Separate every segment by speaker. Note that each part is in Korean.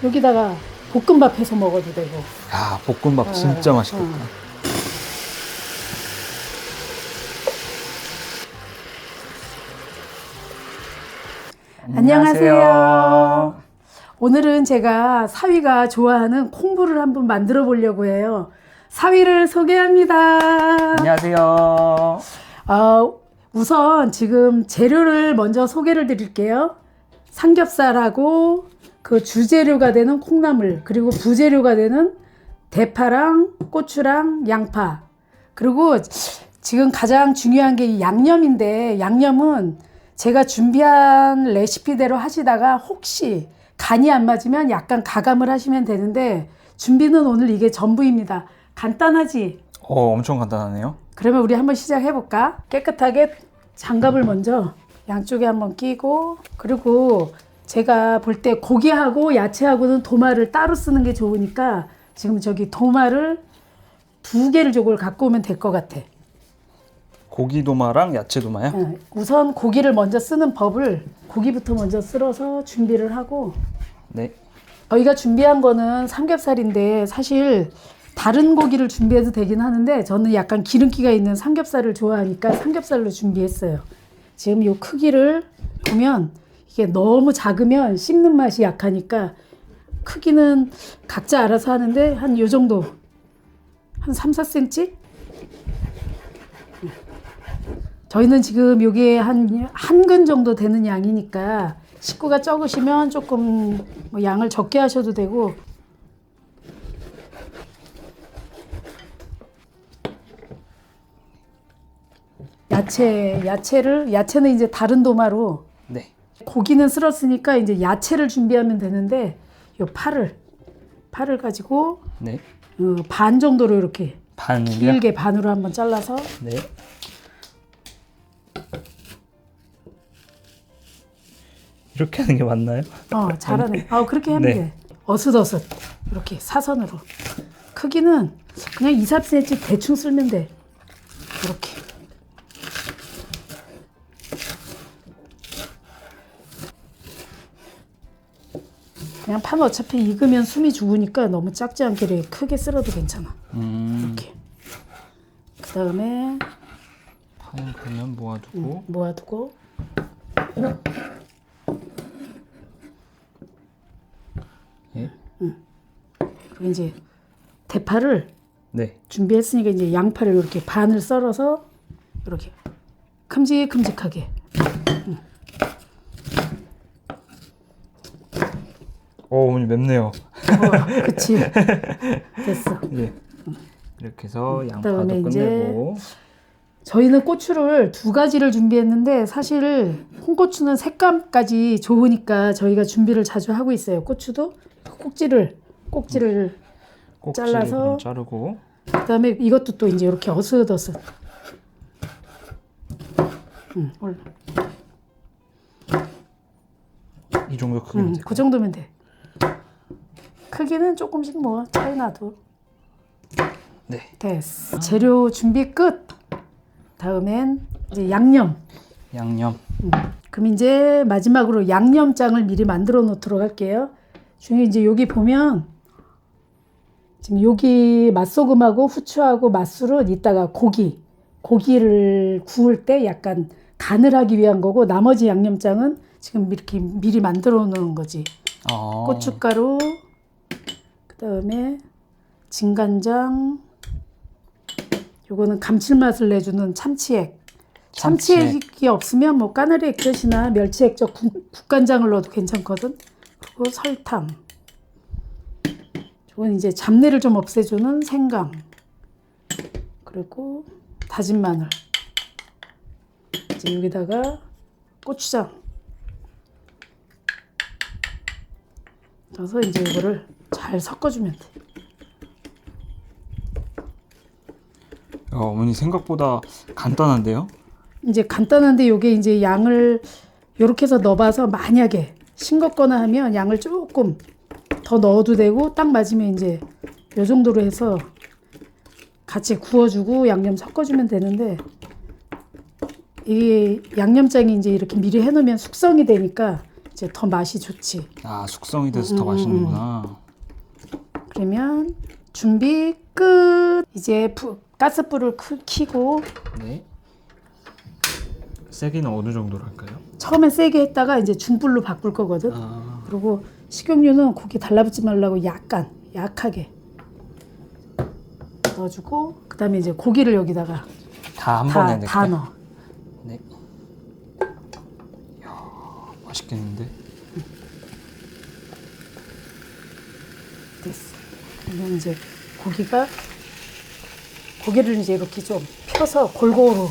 Speaker 1: 여기다가 볶음밥 해서 먹어도 되고.
Speaker 2: 야, 볶음밥 진짜 맛있겠다.
Speaker 1: 안녕하세요. 오늘은 제가 사위가 좋아하는 콩부를 한번 만들어 보려고 해요. 사위를 소개합니다.
Speaker 2: 안녕하세요.
Speaker 1: 우선 지금 재료를 먼저 소개를 드릴게요. 삼겹살하고 그 주재료가 되는 콩나물, 그리고 부재료가 되는 대파랑 고추랑 양파, 그리고 지금 가장 중요한 게 이 양념인데, 양념은 제가 준비한 레시피대로 하시다가 혹시 간이 안 맞으면 약간 가감을 하시면 되는데, 준비는 오늘 이게 전부입니다. 간단하지?
Speaker 2: 엄청 간단하네요.
Speaker 1: 그러면 우리 한번 시작해 볼까? 깨끗하게 장갑을 먼저 양쪽에 한번 끼고, 그리고 제가 볼 때 고기하고 야채하고는 도마를 따로 쓰는 게 좋으니까 지금 저기 도마를 2개를 저걸 갖고 오면 될 것 같아.
Speaker 2: 고기 도마랑 야채 도마요?
Speaker 1: 우선 고기를 먼저 쓰는 법을, 고기부터 먼저 쓸어서 준비를 하고.
Speaker 2: 네.
Speaker 1: 저희가 준비한 거는 삼겹살인데 사실 다른 고기를 준비해도 되긴 하는데 저는 약간 기름기가 있는 삼겹살을 좋아하니까 삼겹살로 준비했어요. 지금 이 크기를 보면 이게 너무 작으면 씹는 맛이 약하니까 크기는 각자 알아서 하는데 한 요 정도, 한 3, 4cm? 저희는 지금 요게 한 근 정도 되는 양이니까 식구가 적으시면 조금 뭐 양을 적게 하셔도 되고. 야채는 이제 다른 도마로,
Speaker 2: 네.
Speaker 1: 고기는 쓸었으니까 이제 야채를 준비하면 되는데, 요 팔을 가지고
Speaker 2: 네.
Speaker 1: 반 정도로 이렇게
Speaker 2: 반이요?
Speaker 1: 길게 반으로 한번 잘라서.
Speaker 2: 네. 이렇게 하는 게 맞나요?
Speaker 1: 잘하네. 그렇게 하면
Speaker 2: 네.
Speaker 1: 돼. 어슷어슷 이렇게 사선으로. 크기는 그냥 2, 3cm 대충 쓸면 돼. 이렇게. 그냥 판 어차피 익으면 숨이 죽으니까 너무 작지 않게 이렇게 크게 썰어도 괜찮아. 이렇게. 그 다음에
Speaker 2: 파는 그러면 모아두고.
Speaker 1: 모아두고.
Speaker 2: 예.
Speaker 1: 그리고 이제 대파를
Speaker 2: 네.
Speaker 1: 준비했으니까 이제 양파를 이렇게 반을 썰어서 이렇게 큼직큼직하게.
Speaker 2: 어머니 맵네요.
Speaker 1: 그치. 됐어.
Speaker 2: 예. 이렇게 해서 양파도
Speaker 1: 그다음에 이제
Speaker 2: 끝내고.
Speaker 1: 저희는 고추를 2가지를 준비했는데 사실 홍고추는 색감까지 좋으니까 저희가 준비를 자주 하고 있어요. 고추도 꼭지를 잘라서.
Speaker 2: 그럼 자르고.
Speaker 1: 그다음에 이것도 또 이제 이렇게 어슷어슷. 올라.
Speaker 2: 이 정도 크기면 돼요.
Speaker 1: 그 정도면 돼. 크기는 조금씩 뭐 차이 나도.
Speaker 2: 네.
Speaker 1: 됐어. 재료 준비 끝. 다음엔 이제 양념. 그럼 이제 마지막으로 양념장을 미리 만들어 놓도록 할게요. 중에 이제 여기 보면 지금 여기 맛소금하고 후추하고 맛술은 이따가 고기를 구울 때 약간 간을 하기 위한 거고, 나머지 양념장은 지금 이렇게 미리 만들어 놓은 거지. 고춧가루, 그 다음에 진간장, 요거는 감칠맛을 내주는 참치액. 참치액이 없으면 뭐 까나리 액젓이나 멸치 액젓, 국간장을 넣어도 괜찮거든. 그리고 설탕. 이건 이제 잡내를 좀 없애주는 생강. 그리고 다진 마늘. 이제 여기다가 고추장 넣어서 이제 이거를 잘 섞어주면 돼.
Speaker 2: 어머니 생각보다 간단한데요?
Speaker 1: 이제 간단한데 요게 이제 양을 요렇게 해서 넣어봐서 만약에 싱겁거나 하면 양을 조금 더 넣어도 되고, 딱 맞으면 이제 요 정도로 해서 같이 구워주고 양념 섞어주면 되는데, 이 양념장이 이제 이렇게 미리 해놓으면 숙성이 되니까 이제 더 맛이 좋지.
Speaker 2: 아, 숙성이 돼서 더 맛있는구나.
Speaker 1: 그러면 준비 끝. 이제 가스불을 켜고
Speaker 2: 네. 세기는 어느 정도로 할까요?
Speaker 1: 처음엔 세게 했다가 이제 중불로 바꿀 거거든.
Speaker 2: 아.
Speaker 1: 그리고 식용유는 고기 달라붙지 말라고 약간 약하게 넣어주고 그다음에 이제 고기를 여기다가
Speaker 2: 다 한 번에 넣을까요?
Speaker 1: 다 넣어.
Speaker 2: 네. 이야, 맛있겠는데?
Speaker 1: 됐어. 그러면 이제 고기를 이제 이렇게 좀 펴서 골고루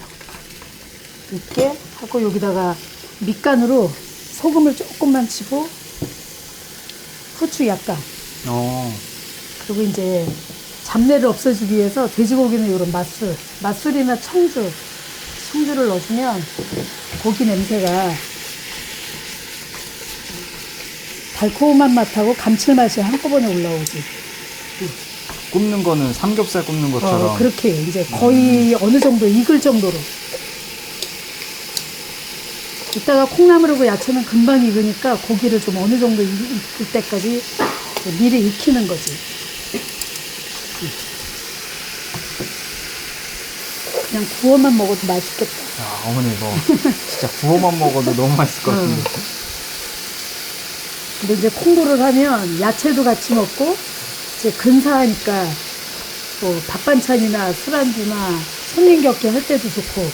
Speaker 1: 있게 하고 여기다가 밑간으로 소금을 조금만 치고 후추 약간 그리고 이제 잡내를 없애주기 위해서 돼지고기는 이런 맛술이나 청주를 넣어주면 고기 냄새가 달콤한 맛하고 감칠맛이 한꺼번에 올라오지.
Speaker 2: 굽는 거는 삼겹살 굽는 것처럼.
Speaker 1: 그렇게 이제 거의 어느 정도 익을 정도로. 이따가 콩나물하고 야채는 금방 익으니까 고기를 좀 어느 정도 익을 때까지 미리 익히는 거지. 그냥 구워만 먹어도 맛있겠다.
Speaker 2: 야, 어머니 이거 진짜 구워만 먹어도 너무 맛있을 것 같은데.
Speaker 1: 근데 이제 콩고를 하면 야채도 같이 먹고 이제 근사하니까 뭐 밥 반찬이나 술안주나 손님 겹게 할 때도 좋고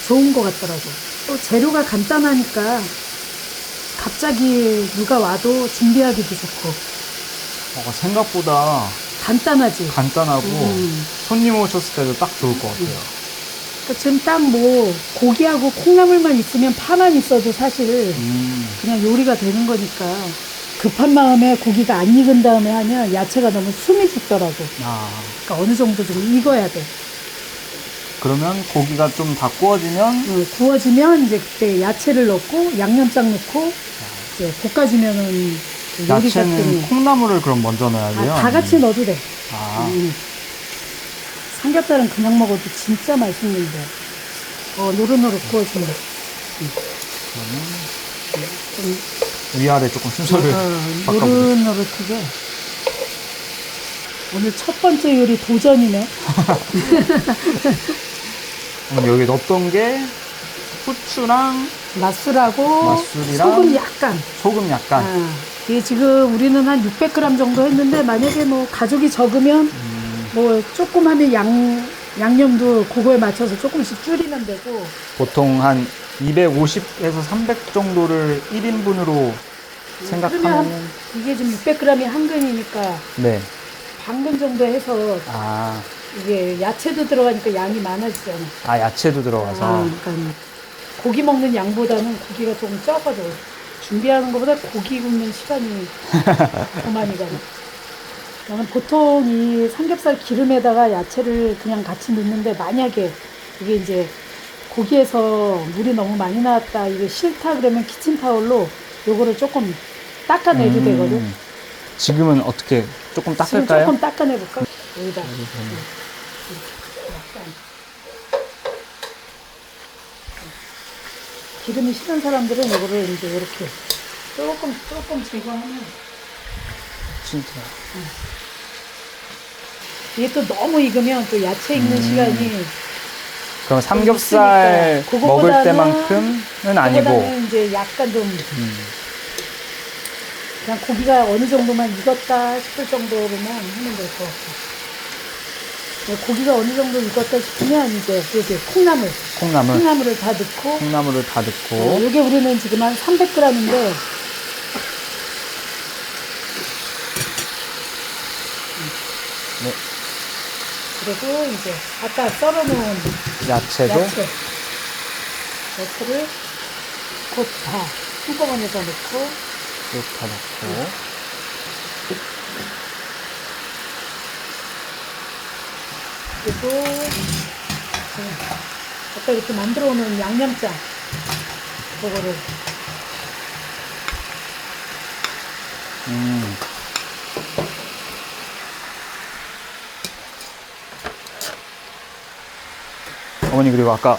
Speaker 1: 좋은 것 같더라고. 또 재료가 간단하니까 갑자기 누가 와도 준비하기도 좋고
Speaker 2: 생각보다
Speaker 1: 간단하지.
Speaker 2: 간단하고 손님 오셨을 때도 딱 좋을 것 같아요.
Speaker 1: 그러니까 지금 딱 뭐 고기하고 콩나물만 있으면 파만 있어도 사실 그냥 요리가 되는 거니까 급한 마음에 고기가 안 익은 다음에 하면 야채가 너무 숨이 죽더라고. 그러니까 어느 정도 좀 익어야 돼.
Speaker 2: 그러면 고기가 좀 다 구워지면
Speaker 1: 구워지면 이제 그때 야채를 넣고 양념장 넣고 이제 볶아주면은 요리
Speaker 2: 야채는
Speaker 1: 같은
Speaker 2: 콩나물을 그럼 먼저 넣어야 돼요?
Speaker 1: 다 같이 넣어도 돼.
Speaker 2: 아.
Speaker 1: 삼겹살은 그냥 먹어도 진짜 맛있는데 노릇노릇 구워주면 좀
Speaker 2: 위아래 조금 순서를 바꿔보세요.
Speaker 1: 노릇노릇하게. 오늘 첫 번째 요리 도전이네.
Speaker 2: 여기 넣었던 게 후추랑
Speaker 1: 맛술하고
Speaker 2: 맛술이랑
Speaker 1: 소금 약간.
Speaker 2: 소금.
Speaker 1: 이게 지금 우리는 한 600g 정도 했는데 만약에 뭐 가족이 적으면 뭐 조금 하면 양념도 그거에 맞춰서 조금씩 줄이면 되고.
Speaker 2: 보통 한 250에서 300 정도를 1인분으로 생각하면
Speaker 1: 이게 지금 600g이 한 근이니까
Speaker 2: 네.
Speaker 1: 반근 정도 해서 이게 야채도 들어가니까 양이 많아지잖아.
Speaker 2: 아, 야채도 들어가서.
Speaker 1: 그러니까 고기 먹는 양보다는 고기가 조금 적어도 준비하는 것보다 고기 굽는 시간이 더 많이 가네. 나는 보통 이 삼겹살 기름에다가 야채를 그냥 같이 넣는데 만약에 이게 이제 고기에서 물이 너무 많이 나왔다, 이게 싫다 그러면 키친타올로 요거를 조금 닦아내도 되거든.
Speaker 2: 지금은 어떻게 조금
Speaker 1: 지금
Speaker 2: 닦을까요?
Speaker 1: 조금 닦아내볼까? 여기다. 약간. 기름이 싫은 사람들은 이거를 이제 이렇게 조금 제거하면.
Speaker 2: 진짜.
Speaker 1: 이게 또 너무 익으면 또 야채 익는 시간이.
Speaker 2: 그럼 삼겹살 먹을 때만큼은 아니고.
Speaker 1: 그거보다는 이제 약간 좀. 그냥 고기가 어느 정도만 익었다 싶을 정도로만 하면 될 것 같아. 고기가 어느 정도 익었다 싶으면 이제 여기 콩나물을 다 넣고. 이게 우리는 지금 한 300g인데.
Speaker 2: 네.
Speaker 1: 그리고 이제 아까 썰어놓은 야채를 곧 다 한꺼번에다 넣고.
Speaker 2: 다 넣고.
Speaker 1: 그리고 아까 이렇게 만들어 놓은 양념장 그거를
Speaker 2: 어머니, 그리고 아까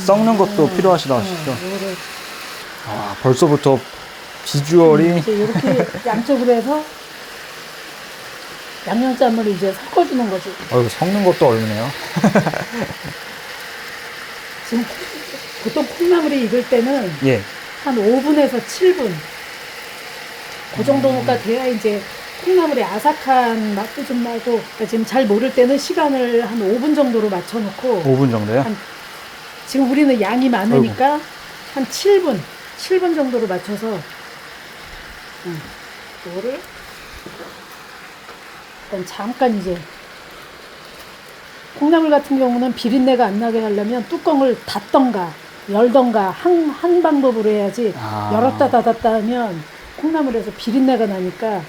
Speaker 2: 썩는 것도 필요하시다 하시죠? 벌써부터 비주얼이
Speaker 1: 이제 이렇게 양쪽으로 해서 양념장을 이제 섞어주는 거지.
Speaker 2: 이거 섞는 것도 어렵네요.
Speaker 1: 지금 보통 콩나물이 익을 때는
Speaker 2: 예.
Speaker 1: 한 5분에서 7분 그 정도가 돼야 이제 콩나물의 아삭한 맛도 좀 나고, 그러니까 지금 잘 모를 때는 시간을 한 5분 정도로 맞춰놓고
Speaker 2: 5분 정도요?
Speaker 1: 지금 우리는 양이 많으니까 한 7분 정도로 맞춰서 이거를 일단 잠깐 이제 콩나물 같은 경우는 비린내가 안 나게 하려면 뚜껑을 닫던가 열던가 한 방법으로 해야지 열었다 닫았다 하면 콩나물에서 비린내가 나니까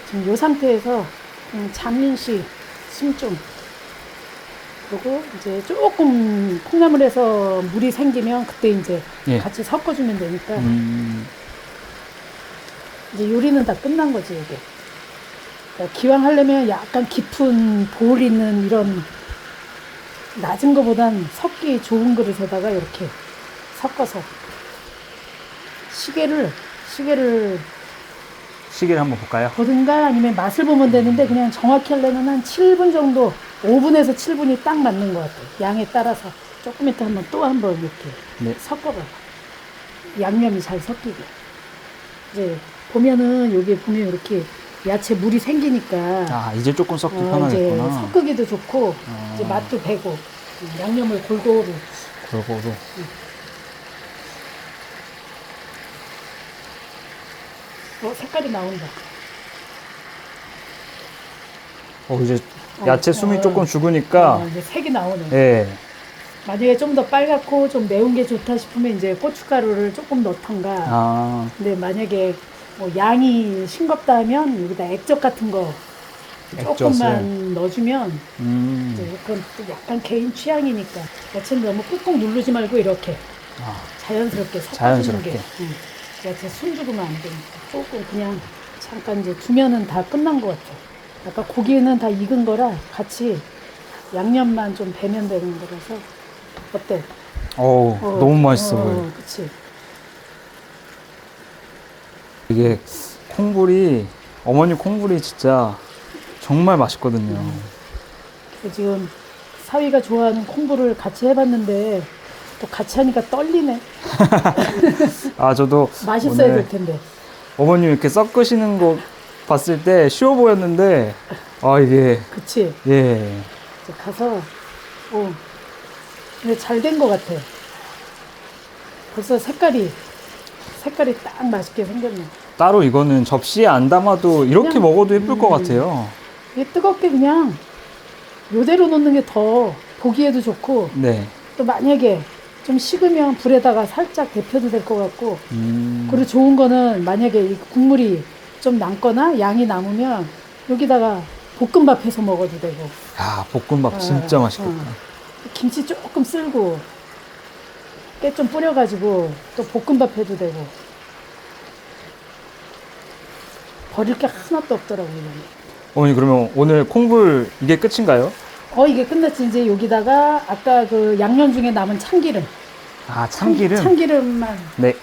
Speaker 1: 지금 이 상태에서 그냥 잠시 숨 좀, 그리고 이제 조금 콩나물에서 물이 생기면 그때 이제
Speaker 2: 예.
Speaker 1: 같이 섞어주면 되니까 이제 요리는 다 끝난 거지 이게. 그러니까 기왕 하려면 약간 깊은 볼 있는 이런 낮은 거보단 섞기 좋은 그릇에다가 이렇게 섞어서 시계를
Speaker 2: 한번 볼까요?
Speaker 1: 보든가 아니면 맛을 보면 되는데 그냥 정확히 하려면 한 7분 정도, 5분에서 7분이 딱 맞는 것 같아요. 양에 따라서 조금 이따 또 한번 이렇게
Speaker 2: 네.
Speaker 1: 섞어봐. 양념이 잘 섞이게. 이제 보면은 여기 보면 이렇게 야채 물이 생기니까
Speaker 2: 이제 조금 섞기
Speaker 1: 이제
Speaker 2: 편하겠구나.
Speaker 1: 섞기도 좋고 이제 맛도 배고 양념을 골고루. 색깔이 나온다.
Speaker 2: 이제 야채 숨이 조금 죽으니까
Speaker 1: 이제 색이 나오네.
Speaker 2: 예.
Speaker 1: 만약에 좀 더 빨갛고 좀 매운 게 좋다 싶으면 이제 고춧가루를 조금 넣던가. 근데 만약에 뭐 양이 싱겁다 하면 여기다 액젓 같은 거 조금만 넣어주면 이제 그건 또 약간 개인 취향이니까. 야채는 너무 꾹꾹 누르지 말고 이렇게 자연스럽게 섞어주는 게. 야채 숨 죽으면 안 되니까 조금 그냥 잠깐 이제 두면은 다 끝난 것 같아. 아까 고기는 다 익은 거라 같이 양념만 좀 배면 되는 거라서. 어때?
Speaker 2: 너무 맛있어 보여.
Speaker 1: 그치.
Speaker 2: 이게 어머니 콩불이 진짜 정말 맛있거든요.
Speaker 1: 지금 사위가 좋아하는 콩불을 같이 해봤는데 또 같이 하니까 떨리네.
Speaker 2: 저도
Speaker 1: 맛있어야 될 텐데.
Speaker 2: 어머님 이렇게 섞으시는 거 봤을 때 쉬워 보였는데 이게
Speaker 1: 그치.
Speaker 2: 예.
Speaker 1: 이제 가서 근데 잘 된 것 같아. 벌써 색깔이 딱 맛있게 생겼네.
Speaker 2: 따로 이거는 접시에 안 담아도 이렇게
Speaker 1: 그냥,
Speaker 2: 먹어도 예쁠 것 같아요.
Speaker 1: 이게 뜨겁게 그냥 요대로 놓는 게 더 보기에도 좋고,
Speaker 2: 네.
Speaker 1: 또 만약에 좀 식으면 불에다가 살짝 데펴도 될 것 같고, 그리고 좋은 거는 만약에 이 국물이 좀 남거나 양이 남으면 여기다가 볶음밥 해서 먹어도 되고.
Speaker 2: 볶음밥 진짜 맛있겠다.
Speaker 1: 김치 조금 쓸고 깨 좀 뿌려가지고 또 볶음밥 해도 되고. 버릴 게 하나도 없더라고요.
Speaker 2: 어머니 그러면 오늘 콩불 이게 끝인가요?
Speaker 1: 이게 끝났지. 이제 여기다가 아까 그 양념 중에 남은 참기름.
Speaker 2: 참기름?
Speaker 1: 참기름만.
Speaker 2: 네.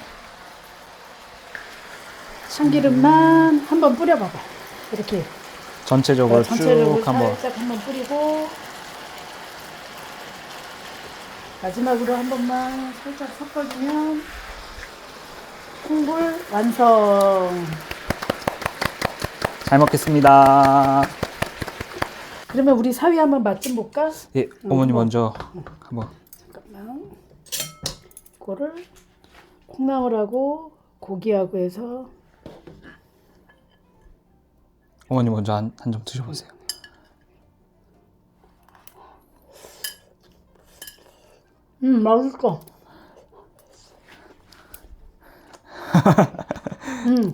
Speaker 1: 참기름만 한번 뿌려봐봐. 이렇게.
Speaker 2: 전체적으로
Speaker 1: 전체적으로
Speaker 2: 쭉 한번.
Speaker 1: 살짝 한번 뿌리고. 마지막으로 한 번만 살짝 섞어주면 콩불 완성.
Speaker 2: 잘 먹겠습니다.
Speaker 1: 그러면 우리 사위 한번 맛 좀 볼까?
Speaker 2: 예, 어머니 먼저 한번.
Speaker 1: 잠깐만. 이거를 콩나물하고 고기하고 해서.
Speaker 2: 어머니 먼저 한 점 드셔보세요.
Speaker 1: 맛있어.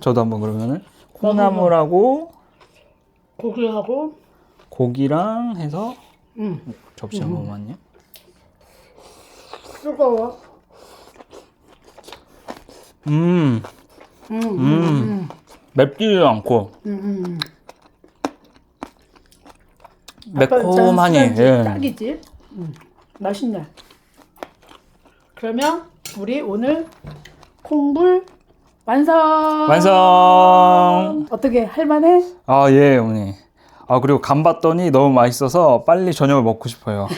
Speaker 2: 저도 한번 그러면은 콩나물하고
Speaker 1: 고기하고
Speaker 2: 고기랑 해서 접시 한 번만요.
Speaker 1: 뜨거워.
Speaker 2: 맵지도 않고 매콤하니. 예.
Speaker 1: 딱이지. 맛있네. 그러면 우리 오늘 콩불 완성.
Speaker 2: 완성.
Speaker 1: 어떻게 할만해?
Speaker 2: 아, 예, 어머니. 아, 그리고 간 봤더니 너무 맛있어서 빨리 저녁을 먹고 싶어요.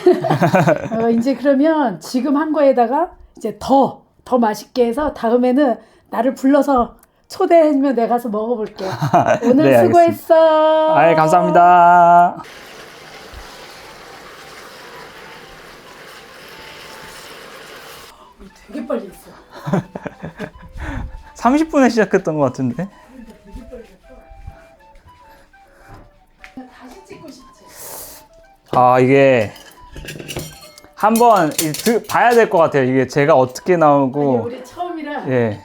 Speaker 1: 이제 그러면 지금 한 거에다가 이제 더 맛있게 해서 다음에는 나를 불러서 초대해주면 내가 가서 먹어볼게. 오늘
Speaker 2: 네,
Speaker 1: 수고했어.
Speaker 2: 아, 예, 감사합니다.
Speaker 1: 되게 빨리 했어.
Speaker 2: 30분에 시작했던 것 같은데.
Speaker 1: 다시 찍고 싶지.
Speaker 2: 아, 이게 한번 봐야 될 것 같아요. 이게 제가 어떻게
Speaker 1: 아니,
Speaker 2: 나오고.
Speaker 1: 우리 처음이라
Speaker 2: 예.